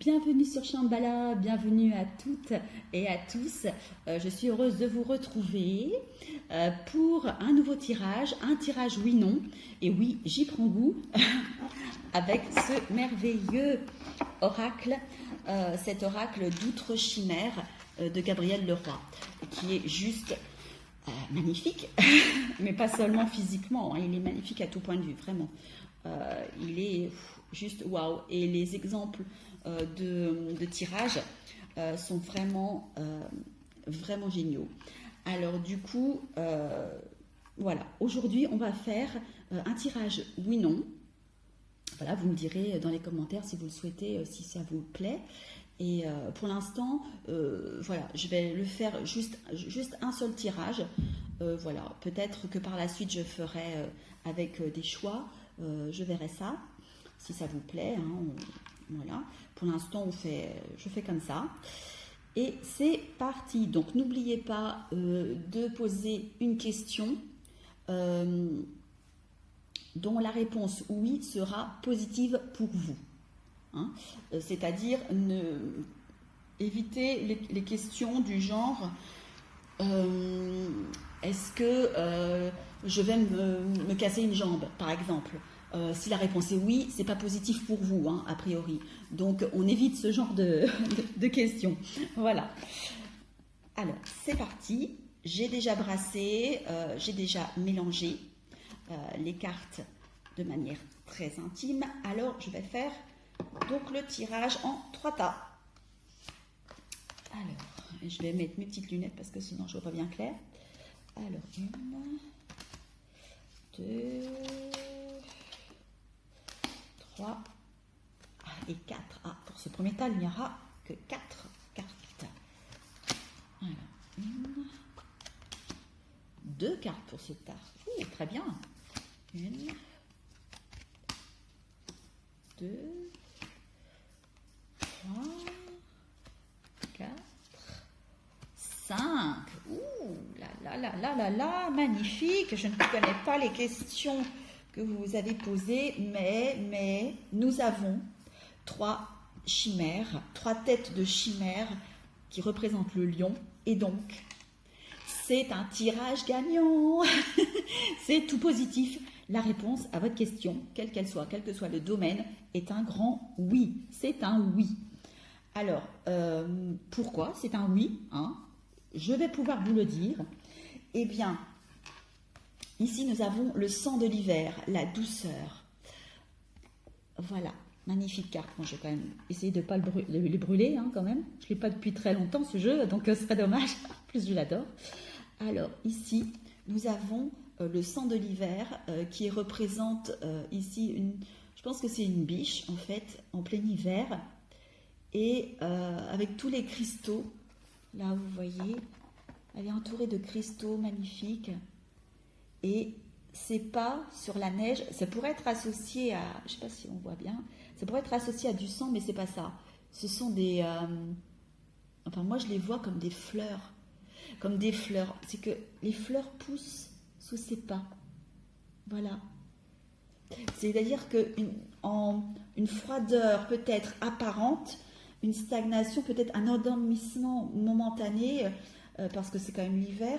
Bienvenue sur Shambhala, bienvenue à toutes et à tous. Je suis heureuse de vous retrouver pour un nouveau tirage, un tirage oui-non. Et oui, j'y prends goût avec ce merveilleux oracle, cet oracle d'outre chimère de Gabriel Leroy, qui est juste magnifique, mais pas seulement physiquement, hein, il est magnifique à tout point de vue, vraiment. Il est juste waouh. Et les exemples de tirage sont vraiment, vraiment géniaux. Alors du coup, voilà, aujourd'hui on va faire un tirage oui-non. Voilà, vous me direz dans les commentaires si vous le souhaitez, si ça vous plaît. Et pour l'instant, voilà, je vais le faire juste un seul tirage. Voilà, peut-être que par la suite je ferai avec des choix. Je verrai ça, si ça vous plaît. Hein, voilà. Pour l'instant, je fais comme ça. Et c'est parti. Donc, n'oubliez pas de poser une question dont la réponse oui sera positive pour vous. Hein, c'est-à-dire, évitez les questions du genre est-ce que je vais me casser une jambe, par exemple. Si la réponse est oui, c'est pas positif pour vous, hein, a priori. Donc, on évite ce genre de questions. Voilà. Alors, c'est parti. J'ai déjà brassé, j'ai déjà mélangé les cartes de manière très intime. Alors, je vais faire donc le tirage en 3 tas. Alors, je vais mettre mes petites lunettes parce que sinon je vois pas bien clair. Alors, 1, 2, 3 et 4. Ah, pour ce premier tas, il n'y aura que 4 cartes. Alors, 1, 2 cartes pour ce tas. Ouh, très bien. 1, 2, 3, 4, 5. Ouh, là, magnifique. Je ne connais pas les questions que vous avez posées, mais nous avons 3 chimères, 3 têtes de chimères qui représentent le lion. Et donc, c'est un tirage gagnant. C'est tout positif. La réponse à votre question, quelle qu'elle soit, quel que soit le domaine, est un grand oui. C'est un oui. Alors, pourquoi c'est un oui, hein? Je vais pouvoir vous le dire. Eh bien, ici nous avons le sang de l'hiver, la douceur. Voilà, magnifique carte. Bon, je vais quand même essayer de ne pas le brûler, hein, quand même. Je ne l'ai pas depuis très longtemps ce jeu, donc ce serait dommage. En plus, je l'adore. Alors, ici, nous avons le sang de l'hiver qui représente ici, je pense que c'est une biche, en fait, en plein hiver. Et avec tous les cristaux, là vous voyez, elle est entourée de cristaux magnifiques. Et c'est pas sur la neige, ça pourrait être associé à, je sais pas si on voit bien, ça pourrait être associé à du sang, mais c'est pas ça. Ce sont des, enfin moi je les vois comme des fleurs, C'est que les fleurs poussent sous ses pas. Voilà. C'est-à-dire qu'une froideur peut-être apparente, une stagnation, peut-être un endormissement momentané, parce que c'est quand même l'hiver,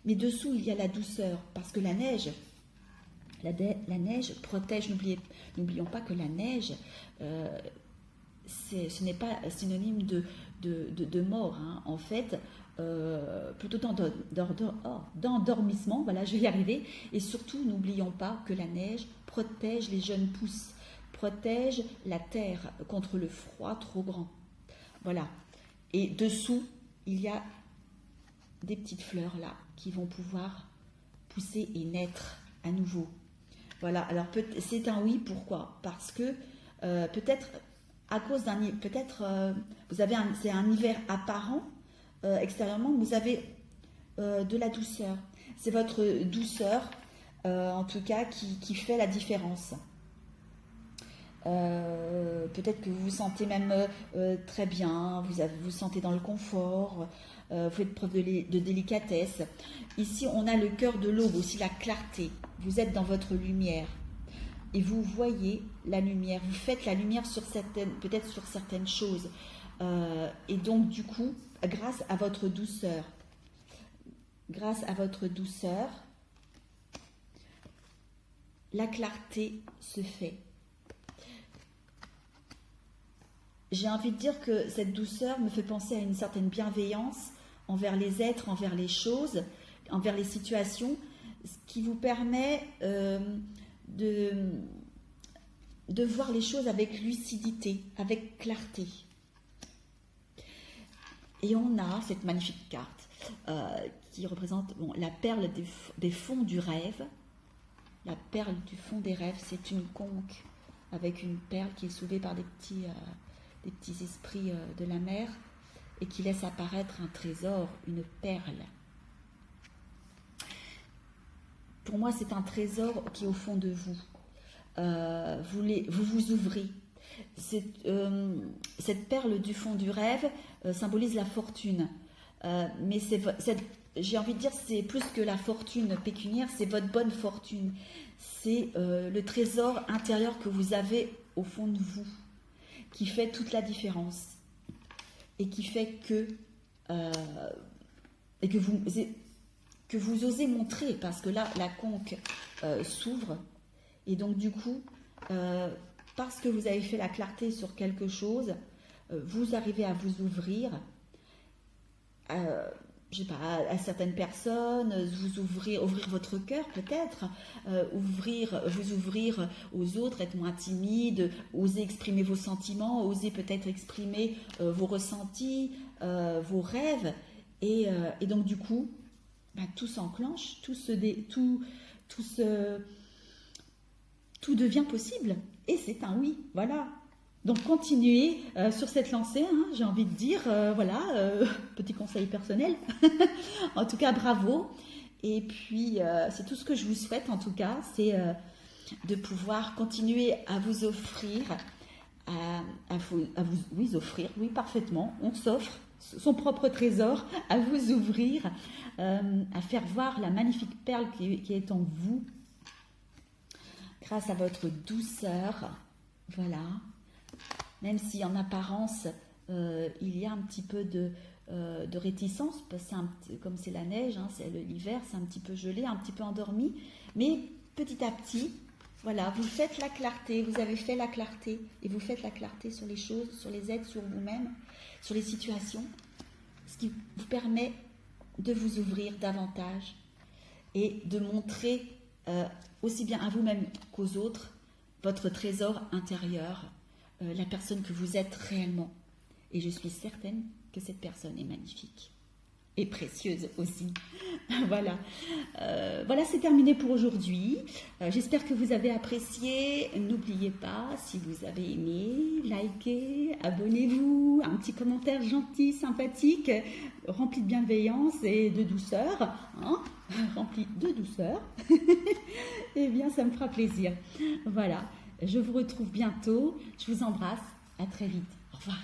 mais dessous il y a la douceur, parce que la neige protège. N'oublions pas que la neige, ce n'est pas synonyme de mort, hein. En fait, plutôt d'endormissement, voilà, je vais y arriver. Et surtout, n'oublions pas que la neige protège les jeunes pousses, protège la terre contre le froid trop grand. Voilà. Et dessous, il y a des petites fleurs là qui vont pouvoir pousser et naître à nouveau. Voilà. Alors c'est un oui. Pourquoi? Parce que peut-être à cause c'est un hiver apparent extérieurement. Vous avez de la douceur. C'est votre douceur, en tout cas, qui fait la différence. Peut-être que vous vous sentez même très bien, vous vous sentez dans le confort, vous faites preuve de délicatesse. Ici, on a le cœur de l'aube, aussi la clarté. Vous êtes dans votre lumière. et vous voyez la lumière, vous faites la lumière sur peut-être sur certaines choses. Et donc du coup, grâce à votre douceur, la clarté se fait. J'ai envie de dire que cette douceur me fait penser à une certaine bienveillance envers les êtres, envers les choses, envers les situations, ce qui vous permet de voir les choses avec lucidité, avec clarté. Et on a cette magnifique carte qui représente la perle des fonds du rêve. La perle du fond des rêves, c'est une conque avec une perle qui est soulevée par des petits esprits de la mer et qui laisse apparaître un trésor, une perle. Pour moi, c'est un trésor qui est au fond de vous. Vous vous ouvrez. Cette perle du fond du rêve symbolise la fortune. Mais j'ai envie de dire, c'est plus que la fortune pécuniaire, c'est votre bonne fortune. C'est le trésor intérieur que vous avez au fond de vous, qui fait toute la différence. Et qui fait que vous osez montrer, parce que là, la conque s'ouvre. Et donc, du coup, parce que vous avez fait la clarté sur quelque chose, vous arrivez à vous ouvrir je sais pas, à certaines personnes, ouvrir votre cœur peut-être, vous ouvrir aux autres, être moins timide, oser exprimer vos sentiments, oser peut-être exprimer vos ressentis, vos rêves, et donc du coup, tout s'enclenche, tout devient possible, et c'est un oui, voilà. Donc continuez sur cette lancée, j'ai envie de dire, petit conseil personnel. En tout cas, bravo. Et puis, c'est tout ce que je vous souhaite, en tout cas, c'est de pouvoir continuer à vous offrir, oui, parfaitement. On s'offre son propre trésor, à vous ouvrir, à faire voir la magnifique perle qui est en vous, grâce à votre douceur, voilà. Même si en apparence, il y a un petit peu de réticence, parce que comme c'est la neige, c'est l'hiver, c'est un petit peu gelé, un petit peu endormi. Mais petit à petit, voilà, vous faites la clarté, vous avez fait la clarté, et vous faites la clarté sur les choses, sur les êtres, sur vous-même, sur les situations, ce qui vous permet de vous ouvrir davantage et de montrer aussi bien à vous-même qu'aux autres votre trésor intérieur, la personne que vous êtes réellement. Et je suis certaine que cette personne est magnifique et précieuse aussi. Voilà, c'est terminé pour aujourd'hui. J'espère que vous avez apprécié. N'oubliez pas, si vous avez aimé, likez, abonnez-vous, un petit commentaire gentil, sympathique, rempli de bienveillance et de douceur, rempli de douceur. Eh bien, ça me fera plaisir. Voilà. Je vous retrouve bientôt. Je vous embrasse. À très vite. Au revoir.